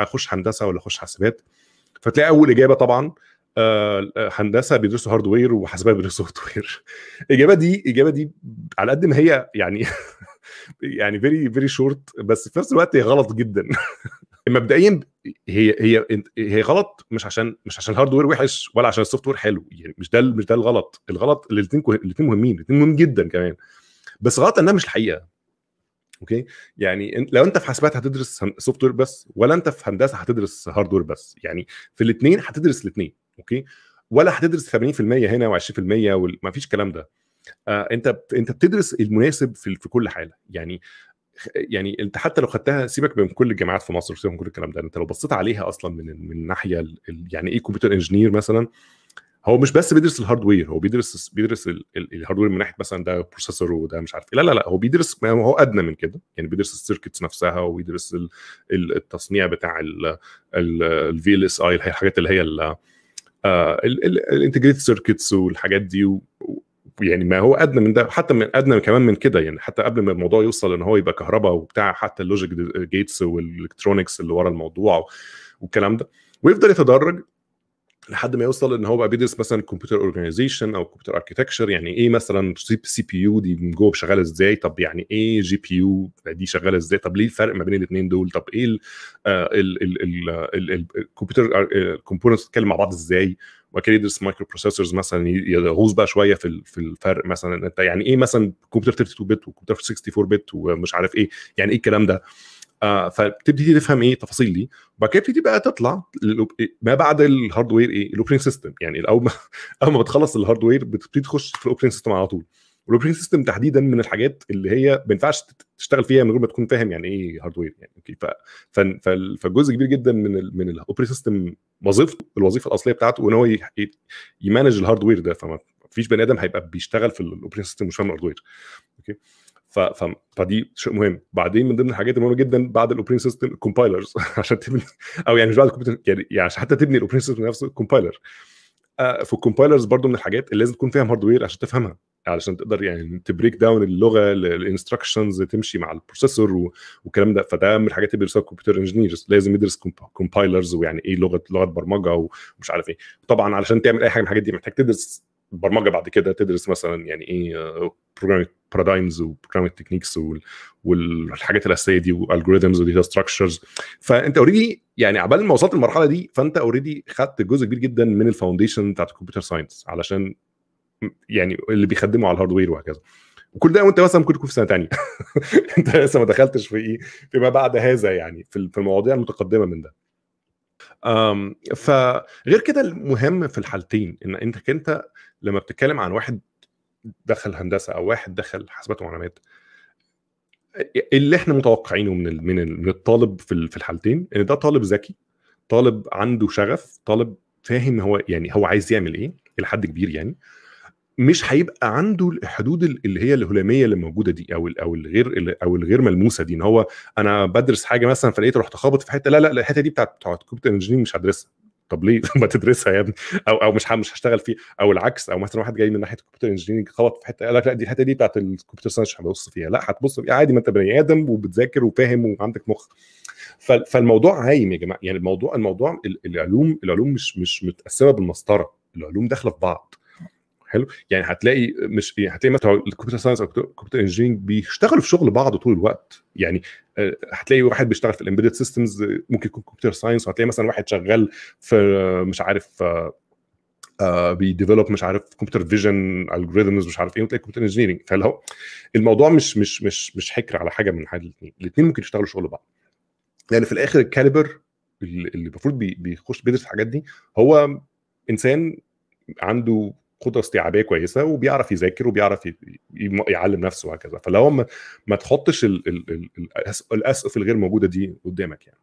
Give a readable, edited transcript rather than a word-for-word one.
اخش هندسه ولا اخش حاسبات؟ فتلاقي اول اجابه طبعا هندسه بيدرسوا هاردوير وحاسبات بيدرسوا سوفت وير. الاجابه دي على قد ما هي يعني يعني فيري فيري شورت، بس في نفس الوقت هي غلط جدا. مبدئيا هي غلط، مش عشان الهاردوير وحش ولا عشان السوفت وير حلو، يعني مش ده الغلط الاثنين مهمين، الاثنين مهمين جدا كمان، بس غلط انها مش الحقيقه. اوكي، يعني لو انت في حاسبات هتدرس سوفت وير بس، ولا انت في هندسه هتدرس هاردوير بس، يعني في الاثنين هتدرس الاثنين. اوكي، ولا هتدرس 80% هنا و20% وما فيش الكلام ده. انت بتدرس المناسب في كل حاله. يعني انت حتى لو خدتها، سيبك من كل الجامعات في مصر، سيبك من كل الكلام ده، انت لو بصيت عليها اصلا من الناحيه يعني ايه كمبيوتر انجينير مثلا، هو مش بس بيدرس الهاردوير، هو بيدرس الهاردوير من ناحيه مثلا ده بروسيسور وده مش عارف إيه. لا هو بيدرس، ما هو ادنى من كده، يعني بيدرس السيركتس نفسها، وبيدرس التصنيع بتاع الفي ال اس اي، الحاجات اللي هي الانتجريتد سيركتس والحاجات دي. يعني ما هو ادنى من ده، حتى من ادنى كمان من كده، يعني حتى قبل ما الموضوع يوصل ان هو يبقى كهرباء وبتاع، حتى اللوجيك جيتس والالكترونكس اللي ورا الموضوع والكلام ده، ويفضل يتدرج لحد ما يوصل ان هو بقى بيدرس مثلا كمبيوتر اورجانيزيشن او كمبيوتر اركيتكتشر. يعني ايه مثلا سي بي يو دي من جوه شغاله ازاي؟ طب يعني ايه جي بي يو دي شغاله ازاي؟ طب ليه الفرق ما بين الاثنين دول؟ طب ايه الكمبيوتر الكومبوننتس بتتكلم مع بعض ازاي؟ وبعد كده يدرس مايكرو بروسيسورز مثلا، يغوص بقى شويه في الفرق، مثلا انت يعني ايه مثلا كمبيوتر 32 بت وكمبيوتر 64 بت ومش عارف ايه، يعني ايه الكلام ده. فبتبتدي تفهم ايه التفاصيل دي، وبعد كده بتبتدي بقى تطلع ما بعد الهاردوير ايه الاوبرينج سيستم. يعني اول ما بتخلص الهاردوير بتبتدي تخش في الاوبرينج سيستم على طول. والاوبرينج سيستم تحديدا من الحاجات اللي هي ما ينفعش تشتغل فيها من غير ما تكون فاهم يعني ايه هاردوير. يعني اوكي، فجزء كبير جدا من الاوبرينج سيستم الوظيفه الاصليه بتاعته ان هو يمانج الهاردوير ده. فما فيش بني ادم هيبقى بيشتغل في الاوبرينج سيستم مش فاهم الهاردوير. اوكي، فدي شيء مهم. بعدين من ضمن الحاجات المهمه جدا بعد الاوبرينج سيستم الكومبايلرز عشان تبني، او يعني مش بعد الكمبيوتر، يعني عشان حتى تبني الاوبرينج سيستم نفسه الكومبايلر. في الكومبايلرز برضو من الحاجات اللي لازم تكون فاهم هاردوير عشان تفهمها، علشان تقدر يعني تبريك داون اللغه، الانستراكشنز تمشي مع البروسيسور والكلام ده. فده من الحاجات اللي بيدرسوها الكمبيوتر انجينيرز، لازم يدرس كومبايلرز، ويعني ايه لغه برمجه ومش عارف ايه. طبعا علشان تعمل اي حاجه من الحاجات دي محتاج تدرس برمجه، بعد كده تدرس مثلا يعني ايه بروجرامينج بارادايمز وبروجرامينج تكنيكس والحاجات الاساسيه دي، والالجوريثمز وداتا ستراكشرز. فانت اوريدي يعني عبال ما وصلت للمرحله دي، فانت اوريدي خدت جزء كبير جدا من الفاونديشن بتاعت الكمبيوتر ساينس، علشان يعني اللي بيخدموا على الهاردوير وهكذا. وكل ده وانت مثلا ممكن تكون في سنه ثانيه انت لسه ما دخلتش في ايه فيما بعد هذا، يعني في المواضيع المتقدمه من ده. فغير كده المهم في الحالتين ان انت لما بتتكلم عن واحد دخل هندسه او واحد دخل حاسبات ومعلومات، اللي احنا متوقعينه من الطالب في الحالتين ان ده طالب ذكي، طالب عنده شغف، طالب فاهم هو يعني هو عايز يعمل ايه الى حد كبير. يعني مش هيبقى عنده الحدود اللي هي الهلاميه اللي موجوده دي، او الغير ملموسه دي، ان هو انا بدرس حاجه مثلا فلقيت رحت خابط في حته، لا الحته دي بتاعت كمبيوتر انجينيرنج مش هدرسها. طب ليه؟ ما تدرسها يا ابني، او مش هشتغل فيه، او العكس. او مثلا واحد جاي من ناحيه الكمبيوتر انجينيرنج خبط في حته، قال لك لا دي الحته دي بتاعت الكمبيوتر ساينس مش هبص فيها. لا هتبص فيها عادي، ما انت بني ادم وبتذاكر وفاهم وعندك مخ. فالموضوع عايم يا جماعه. يعني الموضوع العلوم مش متقسمه بالمسطره، العلوم داخله في بعض. حلو، يعني هتلاقي مثلا الكمبيوتر ساينس او الكمبيوتر انجينيرنج بيشتغلوا في شغل بعض طول الوقت. يعني هتلاقي واحد بيشتغل في الامبيدد سيستمز ممكن يكون كمبيوتر ساينس، وهتلاقي مثلا واحد شغال في مش عارف بيديفلوب مش عارف كمبيوتر فيجن الجوريثمز مش عارف ايه، وتلاقي كمبيوتر انجينيرنج. فالهو الموضوع مش حكر على حاجه من حاجه، الاثنين ممكن يشتغلوا شغل بعض. يعني في الاخر الكاليبر اللي المفروض بيخش بيدرس الحاجات دي هو انسان عنده قدره استيعابيه كويسه، وبيعرف يذاكر، وبيعرف يعلم نفسه وهكذا. فلو ما تحطش الاسقف الغير موجوده دي قدامك يعني.